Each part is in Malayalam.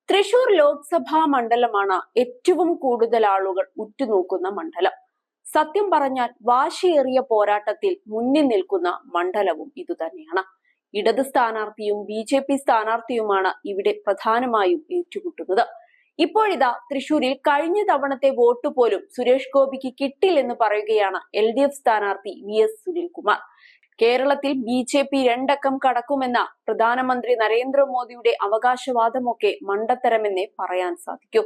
തൃശൂർ ലോക്സഭാ മണ്ഡലമാണ് ഏറ്റവും കൂടുതൽ ആളുകൾ ഉറ്റുനോക്കുന്ന മണ്ഡലം. സത്യം പറഞ്ഞാൽ വാശിയേറിയ പോരാട്ടത്തിൽ മുന്നിൽ നിൽക്കുന്ന മണ്ഡലവും ഇതുതന്നെയാണ്. ഇടത് സ്ഥാനാർത്ഥിയും BJP സ്ഥാനാർത്ഥിയുമാണ് ഇവിടെ പ്രധാനമായും ഏറ്റുമുട്ടുന്നത്. ഇപ്പോഴിതാ തൃശൂരിൽ കഴിഞ്ഞ തവണത്തെ വോട്ട് പോലും സുരേഷ് ഗോപിക്ക് കിട്ടില്ലെന്ന് പറയുകയാണ് LDF സ്ഥാനാർത്ഥി VS സുനിൽകുമാർ. കേരളത്തിൽ BJP 2 അക്കം കടക്കുമെന്ന പ്രധാനമന്ത്രി നരേന്ദ്രമോദിയുടെ അവകാശവാദമൊക്കെ മണ്ടത്തരമെന്നേ പറയാൻ സാധിക്കൂ.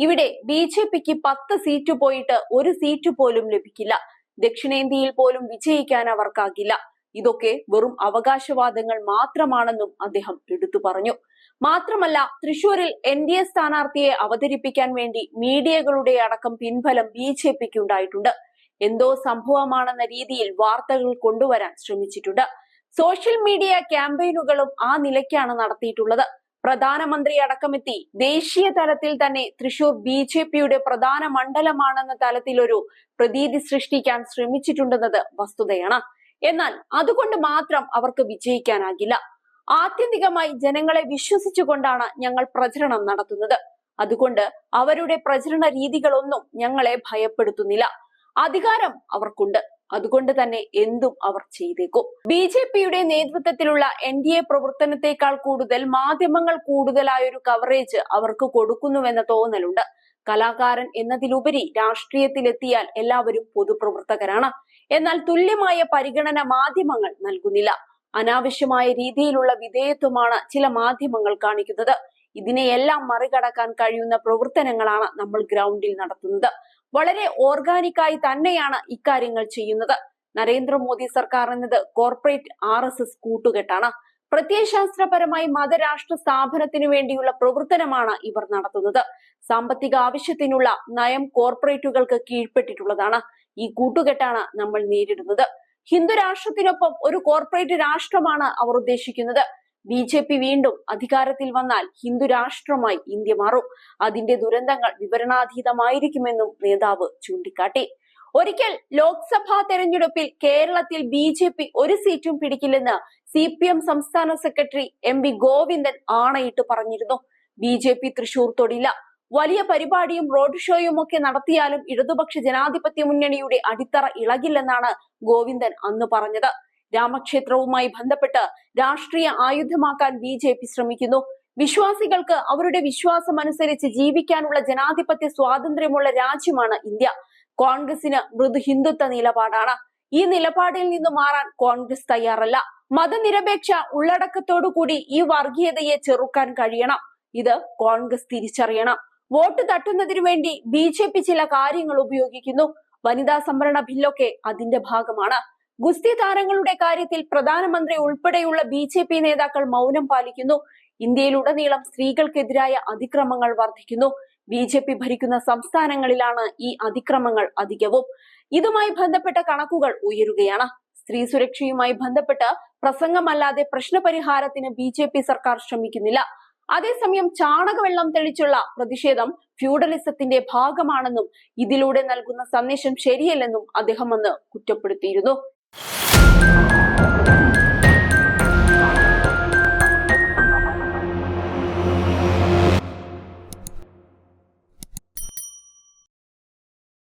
ഇവിടെ BJPക്ക് 10 സീറ്റ് പോയിട്ട് 1 സീറ്റ് പോലും ലഭിക്കില്ല. ദക്ഷിണേന്ത്യയിൽ പോലും വിജയിക്കാൻ അവർക്കാകില്ല. ഇതൊക്കെ വെറും അവകാശവാദങ്ങൾ മാത്രമാണെന്നും അദ്ദേഹം എടുത്തു പറഞ്ഞു. മാത്രമല്ല, തൃശൂരിൽ NDA സ്ഥാനാർത്ഥിയെ അവതരിപ്പിക്കാൻ വേണ്ടി മീഡിയകളുടെ അടക്കം പിൻബലം BJPക്ക് ഉണ്ടായിട്ടുണ്ട്. എന്തോ സംഭവമാണെന്ന രീതിയിൽ വാർത്തകൾ കൊണ്ടുവരാൻ ശ്രമിച്ചിട്ടുണ്ട്. സോഷ്യൽ മീഡിയ ക്യാമ്പയിനുകളും ആ നിലയ്ക്കാണ് നടത്തിയിട്ടുള്ളത്. പ്രധാനമന്ത്രി അടക്കമെത്തി ദേശീയ തലത്തിൽ തന്നെ തൃശൂർ BJPയുടെ പ്രധാന മണ്ഡലമാണെന്ന തലത്തിൽ ഒരു പ്രതീതി സൃഷ്ടിക്കാൻ ശ്രമിച്ചിട്ടുണ്ടെന്നത് വസ്തുതയാണ്. എന്നാൽ അതുകൊണ്ട് മാത്രം അവർക്ക് വിജയിക്കാനാകില്ല. ആത്യന്തികമായി ജനങ്ങളെ വിശ്വസിച്ചുകൊണ്ടാണ് ഞങ്ങൾ പ്രചരണം നടത്തുന്നത്. അതുകൊണ്ട് അവരുടെ പ്രചരണ രീതികളൊന്നും ഞങ്ങളെ ഭയപ്പെടുത്തുന്നില്ല. അധികാരം അവർക്കുണ്ട്. അതുകൊണ്ട് തന്നെ എന്തും അവർ ചെയ്തേക്കും. BJPയുടെ നേതൃത്വത്തിലുള്ള NDA പ്രവർത്തനത്തെക്കാൾ കൂടുതൽ മാധ്യമങ്ങൾ കൂടുതലായൊരു കവറേജ് അവർക്ക് കൊടുക്കുന്നുവെന്ന തോന്നലുണ്ട്. കലാകാരൻ എന്നതിലുപരി രാഷ്ട്രീയത്തിലെത്തിയാൽ എല്ലാവരും പൊതുപ്രവർത്തകരാണ്. എന്നാൽ തുല്യമായ പരിഗണന മാധ്യമങ്ങൾ നൽകുന്നില്ല. അനാവശ്യമായ രീതിയിലുള്ള വിധേയത്വമാണ് ചില മാധ്യമങ്ങൾ കാണിക്കുന്നത്. ഇതിനെയെല്ലാം മറികടക്കാൻ കഴിയുന്ന പ്രവർത്തനങ്ങളാണ് നമ്മൾ ഗ്രൗണ്ടിൽ നടത്തുന്നത്. വളരെ ഓർഗാനിക്കായി തന്നെയാണ് ഇക്കാര്യങ്ങൾ ചെയ്യുന്നത്. നരേന്ദ്രമോദി സർക്കാർ എന്നത് കോർപ്പറേറ്റ് RSS കൂട്ടുകെട്ടാണ്. പ്രത്യയശാസ്ത്രപരമായി മതരാഷ്ട്ര സ്ഥാപനത്തിനു വേണ്ടിയുള്ള പ്രവർത്തനമാണ് ഇവർ നടത്തുന്നത്. സാമ്പത്തിക ആവശ്യത്തിനുള്ള നയം കോർപ്പറേറ്റുകൾക്ക് കീഴ്പ്പെട്ടിട്ടുള്ളതാണ്. ഈ കൂട്ടുകെട്ടാണ് നമ്മൾ നേരിടുന്നത്. ഹിന്ദു രാഷ്ട്രത്തിനൊപ്പം ഒരു കോർപ്പറേറ്റ് രാഷ്ട്രമാണ് അവർ ഉദ്ദേശിക്കുന്നത്. BJP വീണ്ടും അധികാരത്തിൽ വന്നാൽ ഹിന്ദു രാഷ്ട്രമായി ഇന്ത്യ മാറും. അതിന്റെ ദുരന്തങ്ങൾ വിവരണാതീതമായിരിക്കുമെന്നും നേതാവ് ചൂണ്ടിക്കാട്ടി. ഒരിക്കൽ ലോക്സഭാ തെരഞ്ഞെടുപ്പിൽ കേരളത്തിൽ BJP 1 സീറ്റും പിടിക്കില്ലെന്ന് CPM സംസ്ഥാന സെക്രട്ടറി MV ഗോവിന്ദൻ ആണയിട്ട് പറഞ്ഞിരുന്നു. BJP തൃശൂർ തൊടില്ല. വലിയ പരിപാടിയും റോഡ് ഷോയും ഒക്കെ നടത്തിയാലും ഇടതുപക്ഷ ജനാധിപത്യ മുന്നണിയുടെ അടിത്തറ ഇളകില്ലെന്നാണ് ഗോവിന്ദൻ അന്ന് പറഞ്ഞത്. രാമക്ഷേത്രവുമായി ബന്ധപ്പെട്ട് രാഷ്ട്രീയ ആയുധമാക്കാൻ BJP ശ്രമിക്കുന്നു. വിശ്വാസികൾക്ക് അവരുടെ വിശ്വാസം അനുസരിച്ച് ജീവിക്കാനുള്ള ജനാധിപത്യ സ്വാതന്ത്ര്യമുള്ള രാജ്യമാണ് ഇന്ത്യ. കോൺഗ്രസിന് മൃദു ഹിന്ദുത്വ നിലപാടാണ്. ഈ നിലപാടിൽ നിന്ന് മാറാൻ കോൺഗ്രസ് തയ്യാറല്ല. മതനിരപേക്ഷ ഉള്ളടക്കത്തോടുകൂടി ഈ വർഗീയതയെ ചെറുക്കാൻ കഴിയണം. ഇത് കോൺഗ്രസ് തിരിച്ചറിയണം. വോട്ട് തട്ടുന്നതിനു വേണ്ടി BJP ചില കാര്യങ്ങൾ ഉപയോഗിക്കുന്നു. വനിതാ സംവരണ ബില്ലൊക്കെ അതിന്റെ ഭാഗമാണ്. ഗുസ്തി താരങ്ങളുടെ കാര്യത്തിൽ പ്രധാനമന്ത്രി ഉൾപ്പെടെയുള്ള BJP നേതാക്കൾ മൗനം പാലിക്കുന്നു. ഇന്ത്യയിലുടനീളം സ്ത്രീകൾക്കെതിരായ അതിക്രമങ്ങൾ വർദ്ധിക്കുന്നു. BJP ഭരിക്കുന്ന സംസ്ഥാനങ്ങളിലാണ് ഈ അതിക്രമങ്ങൾ അധികവും. ഇതുമായി ബന്ധപ്പെട്ട കണക്കുകൾ ഉയരുകയാണ്. സ്ത്രീ സുരക്ഷയുമായി ബന്ധപ്പെട്ട് പ്രസംഗമല്ലാതെ പ്രശ്നപരിഹാരത്തിന് BJP സർക്കാർ ശ്രമിക്കുന്നില്ല. അതേസമയം ചാണകവെള്ളം തെളിച്ചുള്ള പ്രതിഷേധം ഫ്യൂഡലിസത്തിന്റെ ഭാഗമാണെന്നും ഇതിലൂടെ നൽകുന്ന സന്ദേശം ശരിയല്ലെന്നും അദ്ദേഹം അന്ന് കുറ്റപ്പെടുത്തിയിരുന്നു.